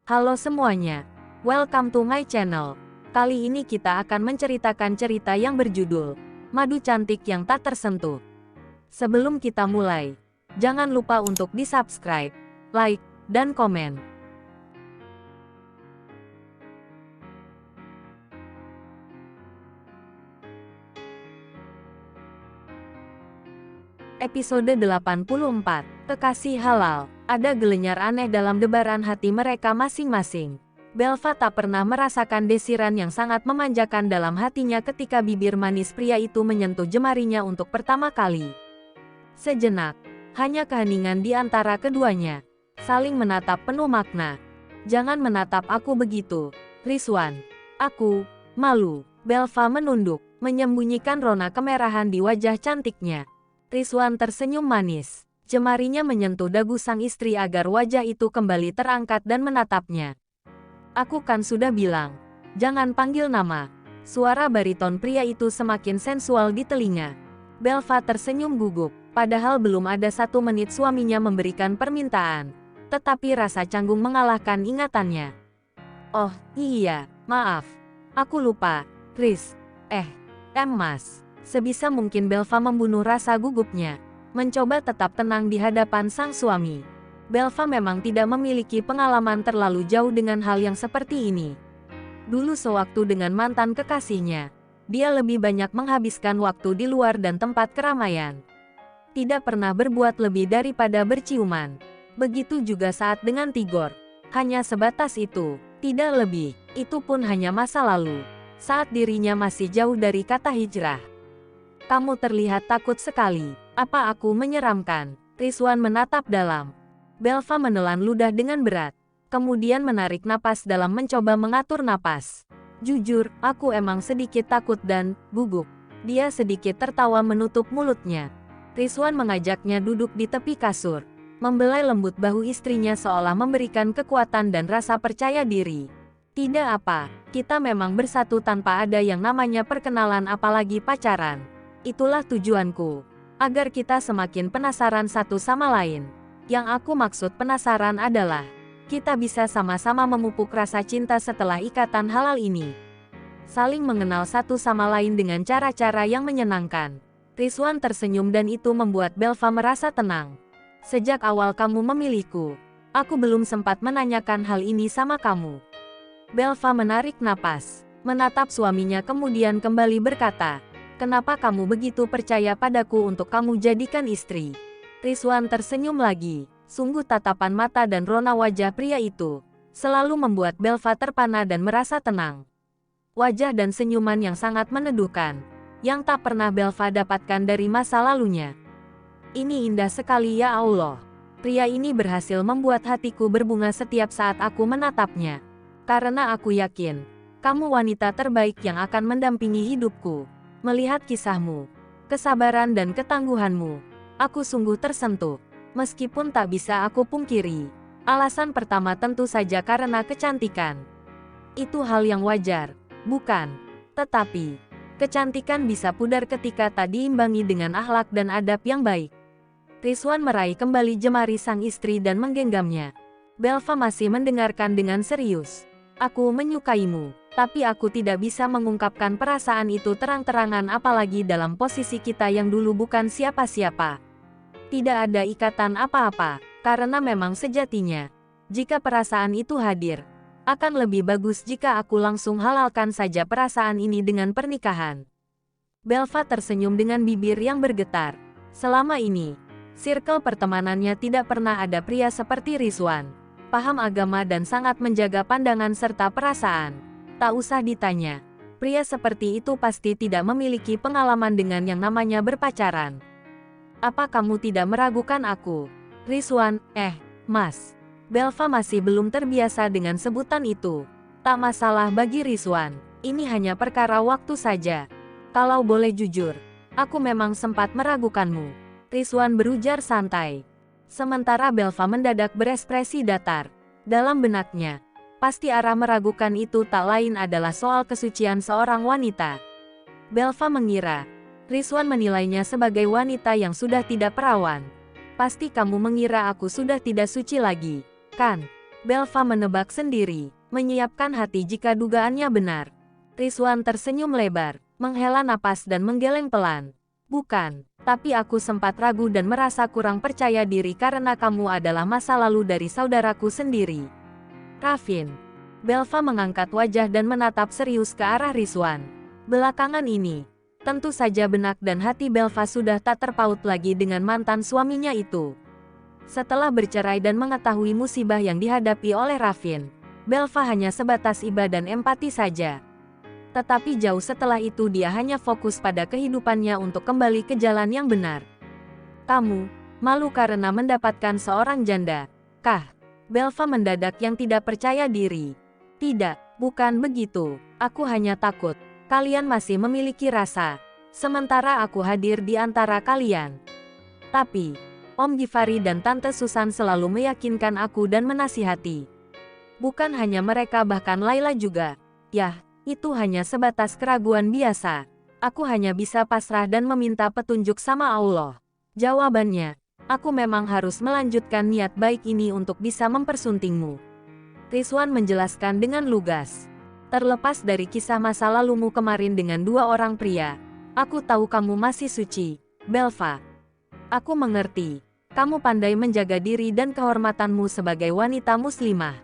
Halo semuanya, welcome to my channel. Kali ini kita akan menceritakan cerita yang berjudul Madu Cantik yang Tak Tersentuh. Sebelum kita mulai, jangan lupa untuk di-subscribe, like, dan komen. Episode 84, Kekasih Halal. Ada gelenyar aneh dalam debaran hati mereka masing-masing. Belva tak pernah merasakan desiran yang sangat memanjakan dalam hatinya ketika bibir manis pria itu menyentuh jemarinya untuk pertama kali. Sejenak, hanya keheningan di antara keduanya, saling menatap penuh makna. "Jangan menatap aku begitu, Rizwan. Aku malu." Belva menunduk, menyembunyikan rona kemerahan di wajah cantiknya. Rizwan tersenyum manis. Jemarinya menyentuh dagu sang istri agar wajah itu kembali terangkat dan menatapnya. "Aku kan sudah bilang, jangan panggil nama." Suara bariton pria itu semakin sensual di telinga. Belva tersenyum gugup, padahal belum ada 1 menit suaminya memberikan permintaan. Tetapi rasa canggung mengalahkan ingatannya. "Oh, iya, maaf. Aku lupa, Riz. Mas." Sebisa mungkin Belva membunuh rasa gugupnya. Mencoba tetap tenang di hadapan sang suami. Belva memang tidak memiliki pengalaman terlalu jauh dengan hal yang seperti ini. Dulu sewaktu dengan mantan kekasihnya, dia lebih banyak menghabiskan waktu di luar dan tempat keramaian. Tidak pernah berbuat lebih daripada berciuman. Begitu juga saat dengan Tigor. Hanya sebatas itu, tidak lebih. Itu pun hanya masa lalu, saat dirinya masih jauh dari kata hijrah. "Kamu terlihat takut sekali. Apa aku menyeramkan?" Rizwan menatap dalam. Belva menelan ludah dengan berat, kemudian menarik napas dalam mencoba mengatur napas. "Jujur, aku emang sedikit takut dan gugup." Dia sedikit tertawa menutup mulutnya. Rizwan mengajaknya duduk di tepi kasur, membelai lembut bahu istrinya seolah memberikan kekuatan dan rasa percaya diri. "Tidak apa, kita memang bersatu tanpa ada yang namanya perkenalan apalagi pacaran. Itulah tujuanku, agar kita semakin penasaran satu sama lain. Yang aku maksud penasaran adalah, kita bisa sama-sama memupuk rasa cinta setelah ikatan halal ini. Saling mengenal satu sama lain dengan cara-cara yang menyenangkan." Rizwan tersenyum dan itu membuat Belva merasa tenang. "Sejak awal kamu memilihku, aku belum sempat menanyakan hal ini sama kamu." Belva menarik napas, menatap suaminya kemudian kembali berkata, "Kenapa kamu begitu percaya padaku untuk kamu jadikan istri?" Rizwan tersenyum lagi. Sungguh tatapan mata dan rona wajah pria itu selalu membuat Belva terpana dan merasa tenang. Wajah dan senyuman yang sangat meneduhkan, yang tak pernah Belva dapatkan dari masa lalunya. "Ini indah sekali ya Allah. Pria ini berhasil membuat hatiku berbunga setiap saat aku menatapnya. Karena aku yakin, kamu wanita terbaik yang akan mendampingi hidupku. Melihat kisahmu, kesabaran dan ketangguhanmu, aku sungguh tersentuh. Meskipun tak bisa aku pungkiri, alasan pertama tentu saja karena kecantikan. Itu hal yang wajar, bukan? Tetapi, kecantikan bisa pudar ketika tak diimbangi dengan akhlak dan adab yang baik." Rizwan meraih kembali jemari sang istri dan menggenggamnya. Belva masih mendengarkan dengan serius. "Aku menyukaimu, tapi aku tidak bisa mengungkapkan perasaan itu terang-terangan apalagi dalam posisi kita yang dulu bukan siapa-siapa. Tidak ada ikatan apa-apa, karena memang sejatinya, jika perasaan itu hadir, akan lebih bagus jika aku langsung halalkan saja perasaan ini dengan pernikahan." Belva tersenyum dengan bibir yang bergetar. Selama ini, circle pertemanannya tidak pernah ada pria seperti Rizwan. Paham agama dan sangat menjaga pandangan serta perasaan. Tak usah ditanya, pria seperti itu pasti tidak memiliki pengalaman dengan yang namanya berpacaran. "Apa kamu tidak meragukan aku, Rizwan?" Mas." Belva masih belum terbiasa dengan sebutan itu. Tak masalah bagi Rizwan, ini hanya perkara waktu saja. "Kalau boleh jujur, aku memang sempat meragukanmu," Rizwan berujar santai. Sementara Belva mendadak berekspresi datar. Dalam benaknya, pasti arah meragukan itu tak lain adalah soal kesucian seorang wanita. Belva mengira, Rizwan menilainya sebagai wanita yang sudah tidak perawan. "Pasti kamu mengira aku sudah tidak suci lagi, kan?" Belva menebak sendiri, menyiapkan hati jika dugaannya benar. Rizwan tersenyum lebar, menghela napas dan menggeleng pelan. Bukan, tapi aku sempat ragu dan merasa kurang percaya diri karena kamu adalah masa lalu dari saudaraku sendiri. Ravin. Belva mengangkat wajah dan menatap serius ke arah Rizwan. Belakangan ini, tentu saja benak dan hati Belva sudah tak terpaut lagi dengan mantan suaminya itu. Setelah bercerai dan mengetahui musibah yang dihadapi oleh Ravin, Belva hanya sebatas iba dan empati saja. Tetapi jauh setelah itu dia hanya fokus pada kehidupannya untuk kembali ke jalan yang benar. Kamu, malu karena mendapatkan seorang janda, kah? Belva mendadak yang tidak percaya diri. Tidak, bukan begitu. Aku hanya takut. Kalian masih memiliki rasa. Sementara aku hadir di antara kalian. Tapi, Om Givari dan Tante Susan selalu meyakinkan aku dan menasihati. Bukan hanya mereka, bahkan Laila juga. Yah, itu hanya sebatas keraguan biasa. Aku hanya bisa pasrah dan meminta petunjuk sama Allah. Jawabannya, aku memang harus melanjutkan niat baik ini untuk bisa mempersuntingmu. Rizwan menjelaskan dengan lugas. Terlepas dari kisah masa lalumu kemarin dengan dua orang pria, aku tahu kamu masih suci, Belva. Aku mengerti. Kamu pandai menjaga diri dan kehormatanmu sebagai wanita muslimah.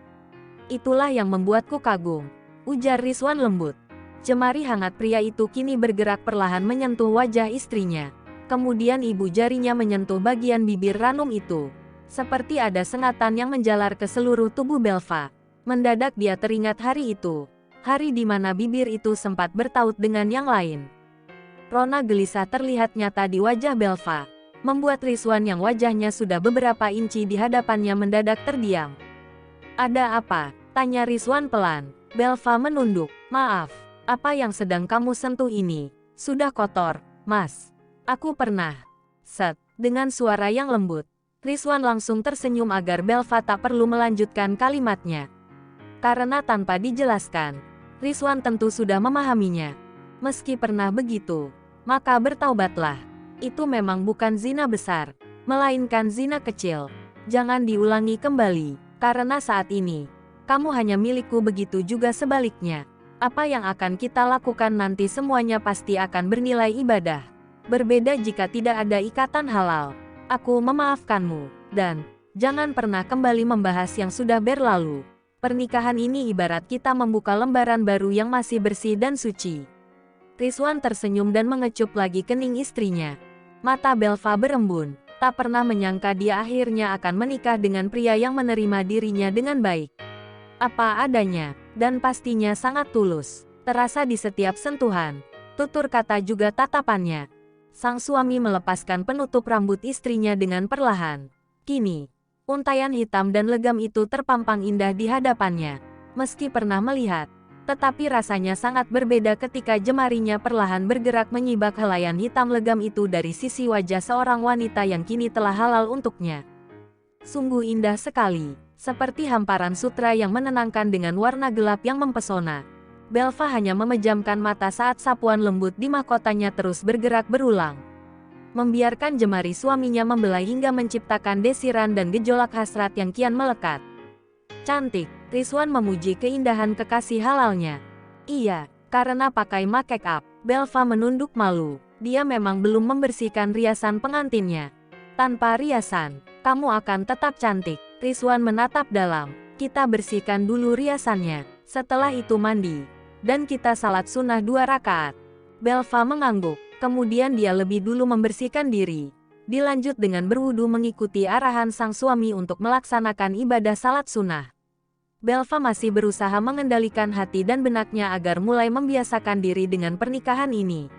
Itulah yang membuatku kagum, ujar Rizwan lembut. Jemari hangat pria itu kini bergerak perlahan menyentuh wajah istrinya. Kemudian ibu jarinya menyentuh bagian bibir ranum itu. Seperti ada sengatan yang menjalar ke seluruh tubuh Belva. Mendadak dia teringat hari itu. Hari di mana bibir itu sempat bertaut dengan yang lain. Rona gelisah terlihat nyata di wajah Belva, membuat Rizwan yang wajahnya sudah beberapa inci di hadapannya mendadak terdiam. Ada apa? Tanya Rizwan pelan. Belva menunduk. Maaf, apa yang sedang kamu sentuh ini? Sudah kotor, Mas. Aku pernah. Set, dengan suara yang lembut. Rizwan langsung tersenyum agar Belva tak perlu melanjutkan kalimatnya. Karena tanpa dijelaskan, Rizwan tentu sudah memahaminya. Meski pernah begitu, maka bertaubatlah. Itu memang bukan zina besar, melainkan zina kecil. Jangan diulangi kembali, karena saat ini, kamu hanya milikku, begitu juga sebaliknya. Apa yang akan kita lakukan nanti semuanya pasti akan bernilai ibadah. Berbeda jika tidak ada ikatan halal. Aku memaafkanmu, dan jangan pernah kembali membahas yang sudah berlalu. Pernikahan ini ibarat kita membuka lembaran baru yang masih bersih dan suci. Rizwan tersenyum dan mengecup lagi kening istrinya. Mata Belva berembun, tak pernah menyangka dia akhirnya akan menikah dengan pria yang menerima dirinya dengan baik. Apa adanya, dan pastinya sangat tulus. Terasa di setiap sentuhan, tutur kata juga tatapannya. Sang suami melepaskan penutup rambut istrinya dengan perlahan. Kini, untaian hitam dan legam itu terpampang indah di hadapannya. Meski pernah melihat, tetapi rasanya sangat berbeda ketika jemarinya perlahan bergerak menyibak helaian hitam legam itu dari sisi wajah seorang wanita yang kini telah halal untuknya. Sungguh indah sekali, seperti hamparan sutra yang menenangkan dengan warna gelap yang mempesona. Belva hanya memejamkan mata saat sapuan lembut di mahkotanya terus bergerak berulang. Membiarkan jemari suaminya membelai hingga menciptakan desiran dan gejolak hasrat yang kian melekat. Cantik, Rizwan memuji keindahan kekasih halalnya. Iya, karena pakai make up, Belva menunduk malu. Dia memang belum membersihkan riasan pengantinnya. Tanpa riasan, kamu akan tetap cantik. Rizwan menatap dalam. Kita bersihkan dulu riasannya. Setelah itu mandi. Dan kita salat sunnah 2 rakaat. Belva mengangguk. Kemudian dia lebih dulu membersihkan diri. Dilanjut dengan berwudu mengikuti arahan sang suami untuk melaksanakan ibadah salat sunnah. Belva masih berusaha mengendalikan hati dan benaknya agar mulai membiasakan diri dengan pernikahan ini.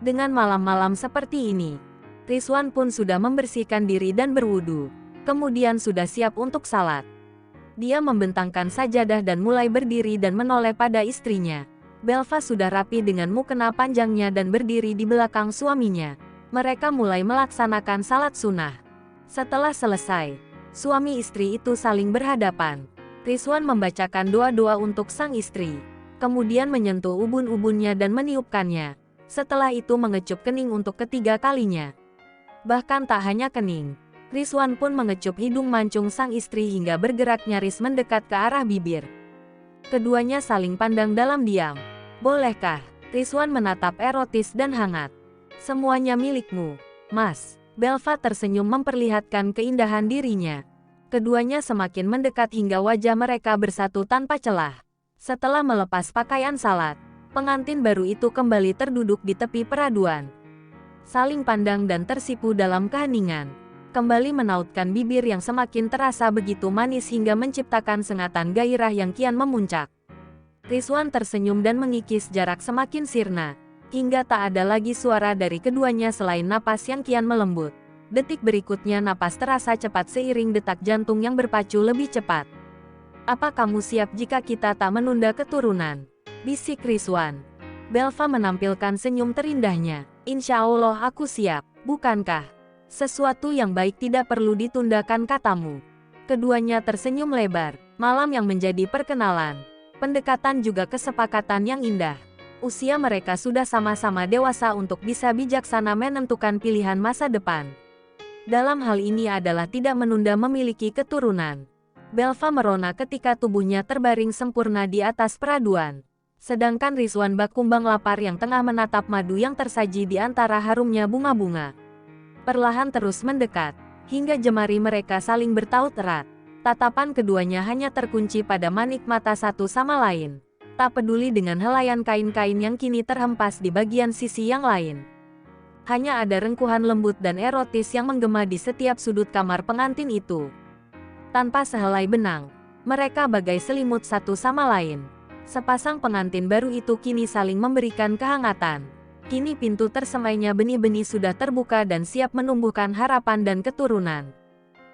Dengan malam-malam seperti ini, Rizwan pun sudah membersihkan diri dan berwudu. Kemudian sudah siap untuk salat. Dia membentangkan sajadah dan mulai berdiri dan menoleh pada istrinya. Belva sudah rapi dengan mukena panjangnya dan berdiri di belakang suaminya. Mereka mulai melaksanakan salat sunnah. Setelah selesai, suami istri itu saling berhadapan. Rizwan membacakan doa-doa untuk sang istri. Kemudian menyentuh ubun-ubunnya dan meniupkannya. Setelah itu mengecup kening untuk ketiga kalinya. Bahkan tak hanya kening. Rizwan pun mengecup hidung mancung sang istri hingga bergerak nyaris mendekat ke arah bibir. Keduanya saling pandang dalam diam. Bolehkah? Rizwan menatap erotis dan hangat. Semuanya milikmu, Mas. Belva tersenyum memperlihatkan keindahan dirinya. Keduanya semakin mendekat hingga wajah mereka bersatu tanpa celah. Setelah melepas pakaian salat, pengantin baru itu kembali terduduk di tepi peraduan. Saling pandang dan tersipu dalam keheningan. Kembali menautkan bibir yang semakin terasa begitu manis hingga menciptakan sengatan gairah yang kian memuncak. Rizwan tersenyum dan mengikis jarak semakin sirna, hingga tak ada lagi suara dari keduanya selain napas yang kian melembut. Detik berikutnya napas terasa cepat seiring detak jantung yang berpacu lebih cepat. Apa kamu siap jika kita tak menunda keturunan? Bisik Rizwan. Belva menampilkan senyum terindahnya. Insya Allah aku siap, bukankah? Sesuatu yang baik tidak perlu ditundakan katamu. Keduanya tersenyum lebar. Malam yang menjadi perkenalan. Pendekatan juga kesepakatan yang indah. Usia mereka sudah sama-sama dewasa untuk bisa bijaksana menentukan pilihan masa depan. Dalam hal ini adalah tidak menunda memiliki keturunan. Belva merona ketika tubuhnya terbaring sempurna di atas peraduan. Sedangkan Rizwan bak kumbang lapar yang tengah menatap madu yang tersaji di antara harumnya bunga-bunga. Perlahan terus mendekat, hingga jemari mereka saling bertaut erat. Tatapan keduanya hanya terkunci pada manik mata satu sama lain. Tak peduli dengan helaian kain-kain yang kini terhempas di bagian sisi yang lain. Hanya ada rengkuhan lembut dan erotis yang menggema di setiap sudut kamar pengantin itu. Tanpa sehelai benang, mereka bagai selimut satu sama lain. Sepasang pengantin baru itu kini saling memberikan kehangatan. Kini pintu tersemainya benih-benih sudah terbuka dan siap menumbuhkan harapan dan keturunan.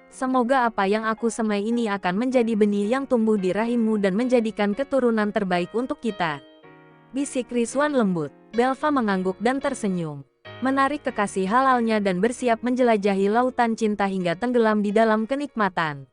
Semoga apa yang aku semai ini akan menjadi benih yang tumbuh di rahimmu dan menjadikan keturunan terbaik untuk kita. Bisik Rizwan lembut. Belva mengangguk dan tersenyum. Menarik kekasih halalnya dan bersiap menjelajahi lautan cinta hingga tenggelam di dalam kenikmatan.